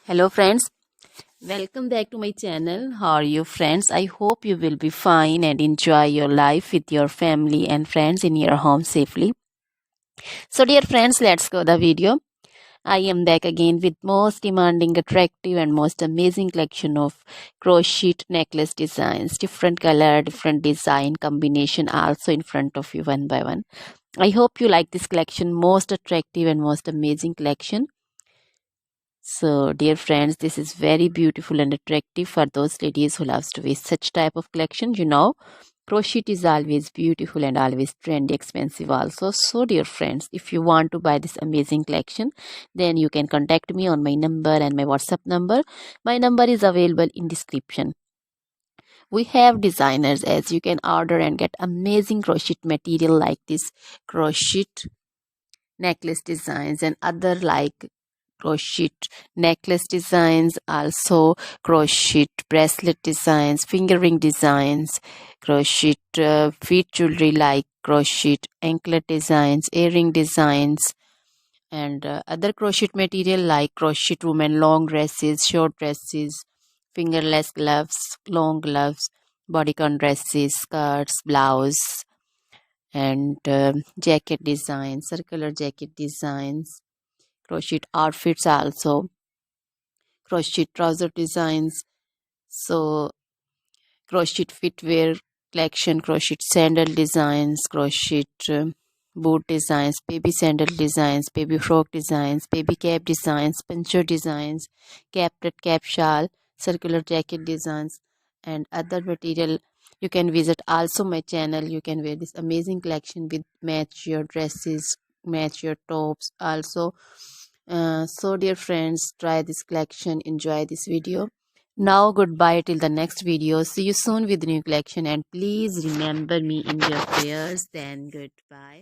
Hello friends, welcome back to my channel. How are you friends? I hope you will be fine and enjoy your life with your family and friends in your home safely. So dear friends, let's go the video. I am back again with most demanding, attractive and most amazing collection of crochet necklace designs. Different color, different design combination also in front of you one by one. I hope you like this collection, most attractive and most amazing collection. So, dear friends, this is very beautiful and attractive for those ladies who loves to wear such type of collection. Crochet is always beautiful and always trendy, expensive also. So, dear friends, if you want to buy this amazing collection, then you can contact me on my number and my WhatsApp number. My number is available in description. We have designers as you can order and get amazing crochet material like this crochet necklace designs and other like crochet necklace designs, also crochet bracelet designs, finger ring designs, crochet feet jewelry like crochet anklet designs, earring designs, and other crochet material like crochet women long dresses, short dresses, fingerless gloves, long gloves, bodycon dresses, skirts, blouse, and jacket designs, circular jacket designs, crochet outfits also, crochet trouser designs, so crochet footwear collection, crochet sandal designs, crochet boot designs, baby sandal designs, baby frock designs, baby cap designs, pincher designs, cap cap shawl, circular jacket designs, and other material. You can visit also my channel. You can wear this amazing collection with match your dresses, match your tops also. So dear friends, try this collection, enjoy this video. Now goodbye till the next video. See you soon with new collection, and please remember me in your prayers. Then goodbye.